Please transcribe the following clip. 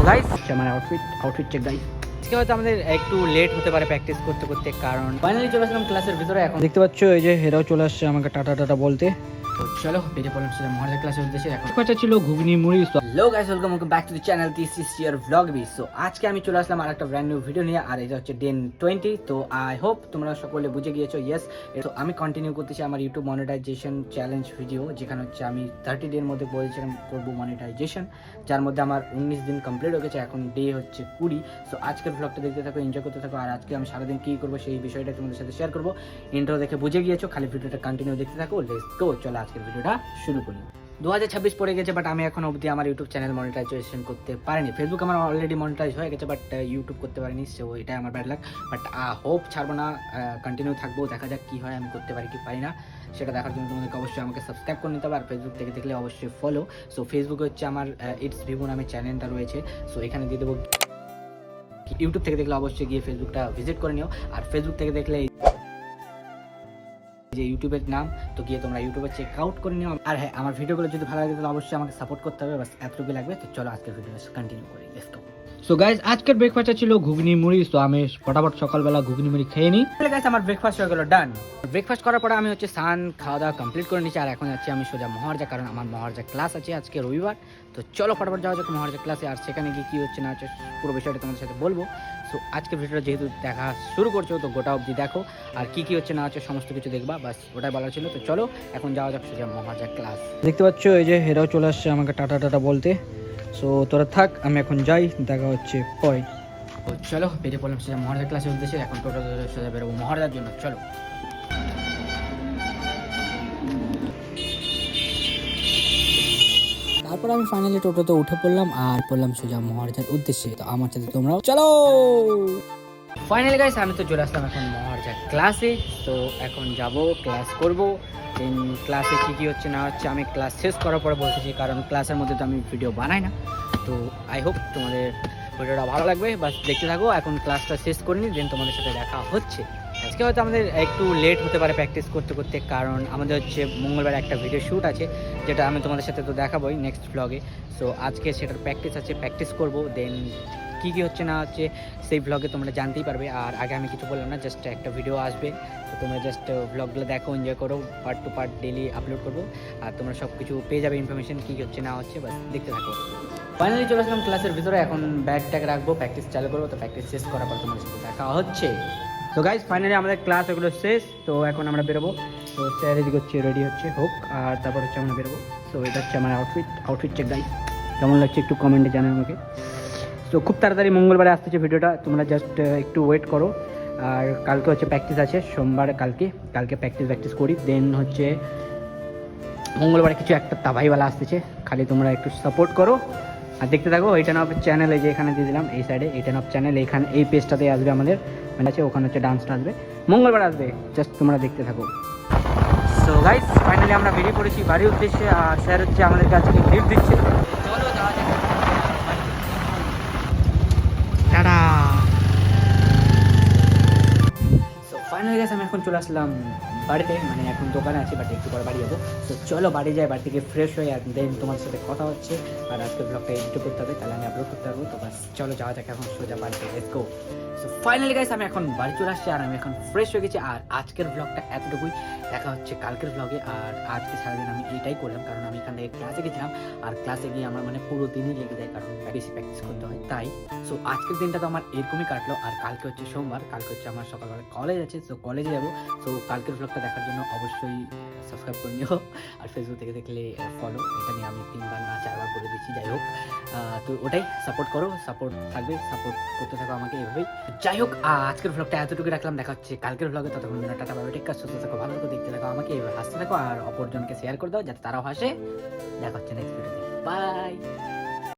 Guys আমার outfit check guys. আজকে হয়তো আমাদের একটু লেট হতে পারে প্র্যাকটিস করতে করতে, কারণ ফাইনালি চলে আসলাম ক্লাসের ভিতরে। এখন দেখতে পাচ্ছ এই যে হেরাও চলে আসছে আমাকে টাটা বলতে। তো চলো বেরিয়ে পড়লাম সেটা মহারাজা ক্লাসের উদ্দেশ্যে। এখন কথা ছিল ঘুগনি মুড়ি। Hello guys, welcome back to the channel, this is year vlog B. So আজকে আমি চলে আসলাম আরেকটা ব্র্যান্ড নিউ ভিডিও নিয়ে, আর এটা হচ্ছে ডে 20। তো আই হোপ তোমরা সকলে বুঝে গিয়েছো। ইয়েস, তো আমি কন্টিনিউ করতেছি আমার ইউটিউব মনিটাইজেশন চ্যালেঞ্জ ভিডিও, যেখানে হচ্ছে আমি 30 ডের মধ্যে বলেছিলাম করবো মনিটাইজেশন, যার মধ্যে আমার 19 দিন কমপ্লিট হয়ে গেছে। এখন ডে হচ্ছে 20। সো আজকের ভ্লগটা দেখতে থাকো, এনজয় করতে থাকো। আর আজকে আমি সারাদিন কী করবো সেই বিষয়টা তোমাদের সাথে শেয়ার করবো। ইন্ট্রো দেখে বুঝে গিয়েছো, খালি ভিডিওটা কন্টিনিউ দেখতে থাকো। লেটস গো, চলো আজকের ভিডিওটা শুরু করি। 2026 পড়ে গেছে, বাট আমি এখন অবধি আমার ইউটিউব চ্যানেল মনিটাইজেশন করতে পারিনি। ফেসবুক আমার অলরেডি মনিটাইজ হয়ে গেছে, বাট ইউটিউব করতে পারিনি। সো এটাই আমার ব্যাড লাক, বাট হোপ ছাড়বো না, কন্টিনিউ থাকবো। দেখা যাক কী হয়, আমি করতে পারি কি পারি না সেটা দেখার জন্য তোমাদেরকে অবশ্যই আমাকে সাবস্ক্রাইব করে নিতে হবে। আর ফেসবুক থেকে দেখলে অবশ্যই ফলো। সো ফেসবুকে হচ্ছে আমার ইটস ভিভু নামে চ্যানেলটা রয়েছে। সো এখানে দিয়ে দেবো। ইউটিউব থেকে দেখলে অবশ্যই গিয়ে ফেসবুকটা ভিজিট করে নিও। আর ফেসবুক থেকে দেখলে যে ইউটিউবের নাম, তো গিয়ে তোমরা ইউটিউবে চেক আউট করে নিও। আর হ্যাঁ, আমার ভিডিওগুলো যদি ভালো লাগে তাহলে অবশ্যই আমাকে সাপোর্ট করতে হবে, বাস এতটুকু লাগবে। তো চলো আজকের ভিডিও কন্টিনিউ করি, লেটস গো। সো গাইস, আজকের ব্রেকফাস্টটা ছিল ঘুগনি মুড়ি। তো আমি ফটাফট সকালবেলা ঘুগনি মুড়ি খেয়ে নিই। গাইস, আমার ব্রেকফাস্ট হয়ে গেল ডান। ব্রেকফাস্ট করার পরে আমি হচ্ছে স্নান খাওয়া দাওয়া কমপ্লিট করে নিচ্ছি। আর এখন যাচ্ছি আমি সোজা মহারাজা, কারণ আমার মহারাজা ক্লাস আছে আজকে রবিবার। তো চলো ফটাফট যাওয়া যাক মহারাজা ক্লাসে। আর সেখানে গিয়ে কী হচ্ছে না হচ্ছে পুরো বিষয়টা তোমাদের সাথে বলবো। সো আজকের ভিডিওটা যেহেতু দেখা শুরু করছো, তো গোটা অবধি দেখো। আর কী কী হচ্ছে না হচ্ছে সমস্ত কিছু দেখবা, বাস ওটাই বলার ছিল। তো চলো এখন যাওয়া যাক সোজা মহারাজা ক্লাস। দেখতে পাচ্ছ এই যে হেরাও চলে আসছে আমাকে টাটা বলতে। সো তোরা থাক, আমি এখন যাই, দেখা হচ্ছে পরে। তো চলো বেরিয়ে পড়লাম সোজা মহারাজা ক্লাসের উদ্দেশ্যে। এখন টোটো সোজা বেরোবো মহারাজার জন্য, চলো। তারপর আমি ফাইনালি টোটোতে উঠে পড়লাম আর পড়লাম সোজা মহারাজার উদ্দেশ্যে। তো আমার সাথে তোমরাও চলো। ফাইনালি গাইস, আমি তো চলে আসলাম এখন মহারাজা ক্লাসে। তো এখন যাব, ক্লাস করব। দেন ক্লাসে কী কী হচ্ছে না হচ্ছে আমি ক্লাস শেষ করার পরে বলতেছি, কারণ ক্লাসের মধ্যে তো আমি ভিডিও বানাই না। তো আই হোপ তোমাদের ভিডিওটা ভালো লাগবে, বাস দেখতে থাকো। এখন ক্লাসটা শেষ করিনি, দেন তোমাদের সাথে দেখা হচ্ছে। আজকে হয়তো আমাদের একটু লেট হতে পারে প্র্যাকটিস করতে করতে, কারণ আমাদের হচ্ছে মঙ্গলবার একটা ভিডিও শ্যুট আছে, যেটা আমি তোমাদের সাথে তো দেখাবোই নেক্সট ভ্লগে। সো আজকে সেটার প্র্যাকটিস আছে, প্র্যাকটিস করবো। দেন কী কী হচ্ছে না হচ্ছে সেই ভ্লগে তোমরা জানতেই পারবে। আর আগে আমি কিছু বললাম না, জাস্ট একটা ভিডিও আসবে, তো তোমরা জাস্ট ভ্লগগুলো দেখো, এনজয় করো। Part two part daily upload করবো, আর তোমরা সব কিছু পেয়ে যাবে ইনফরমেশন কী হচ্ছে না হচ্ছে, বাস দেখতে থাকো। ফাইনালি চলে আসলাম ক্লাসের ভিতরে। এখন ব্যাগ ট্যাগ রাখবো, প্র্যাকটিস চালু করবো। তো প্র্যাকটিস শেষ করার পর তোমাদের সাথে দেখা হচ্ছে। তো গাইজ ফাইনালি আমাদের ক্লাস এগুলো শেষ। তো এখন আমরা বেরোবো। তো স্যার এদিকে হচ্ছে রেডি হচ্ছে হোক, আর তারপর হচ্ছে আমরা বেরোবো। তো এটা হচ্ছে আমার আউটফিট চেক গাইজ। কেমন লাগছে একটু কমেন্টে জানাও আমাকে। তো খুব তাড়াতাড়ি মঙ্গলবারে আসতেছে ভিডিওটা, তোমরা জাস্ট একটু ওয়েট করো। আর কালকে হচ্ছে প্র্যাকটিস আছে, সোমবার কালকে প্র্যাকটিস করি। দেন হচ্ছে মঙ্গলবারে কিছু একটা তাবাইওয়ালা আসতেছে, খালি তোমরা একটু সাপোর্ট করো আর দেখতে থাকো। এইটা অফ চ্যানেল, এই যে এখানে দিয়ে দিলাম এই সাইডে, এইটা অফ চ্যানেল, এখানে এই পেজটাতে আসবে আমাদের, মানে আছে ওখানে হচ্ছে ডান্সটা আসবে, মঙ্গলবার আসবে, জাস্ট তোমরা দেখতে থাকো। সো গাইস ফাইনালি আমরা বেরিয়ে পড়েছি বাড়ির উদ্দেশ্যে। আর স্যার হচ্ছে আমাদেরকে আজকে লিফট দিচ্ছে। চলো যাওয়া যাক। টাটা। সো ফাইনালি গাইস আমি এখন চলে আসলাম বাড়িতে, মানে এখন দোকানে আছি, বাট একটু পরে বাড়ি যাবো। তো চলো বাড়ি যাই, বাড়ি থেকে ফ্রেশ হয়ে আর দেন তোমার সাথে কথা হচ্ছে। আর আজকে ব্লগটা এডিট করতে হবে, তাহলে আমি আপলোড করতে পারবো। তো বাস চলো যাওয়া যাক এখন সোজা বাড়িতে, let's go. So finally guys আমি এখন বাড়ি চলে আসছি, আর আমি এখন ফ্রেশ হয়ে গেছি। আর আজকের ব্লগটা এতটুকুই, দেখা হচ্ছে কালকের ব্লগে। আর আজকে সারাদিন আমি এইটাই করলাম, কারণ আমি এখান থেকে ক্লাসে গেছিলাম। আর ক্লাসে গিয়ে আমার মানে পুরো দিনই লেগে যায়, কারণ বেশি প্র্যাকটিস করতে হয় তাই। সো আজকের দিনটা তো আমার এরকমই কাটলো। আর কালকে হচ্ছে সোমবার, কালকে হচ্ছে আমার সকালবেলা কলেজ আছে, সো কলেজে যাবো। সো কালকের ব্লগটা দেখার জন্য অবশ্যই সাবস্ক্রাইব করে নিও। আর ফেসবুক থেকে দেখলে ফলো, এটা নিয়ে আমি 3বার না 4বার করে দিচ্ছি, যাই হোক। তো ওটাই সাপোর্ট করো, সাপোর্ট থাকবে, সাপোর্ট করতে থাকো আমাকে এভাবেই। যাই হোক, আজকের ব্লগটা এতটুকু রাখলাম, দেখা হচ্ছে কালকের ব্লগে। ততক্ষণ টাটা বাই, টেক কেয়ার, সুস্থ থাকো, ভালো থাকো, দেখতে থাকো আমাকে, এভাবে হাসতে থাকো আর অপরজনকে শেয়ার করে দাও যাতে তারাও হাসে। দেখা হচ্ছে নেক্সট ভিডিওতে, বাই।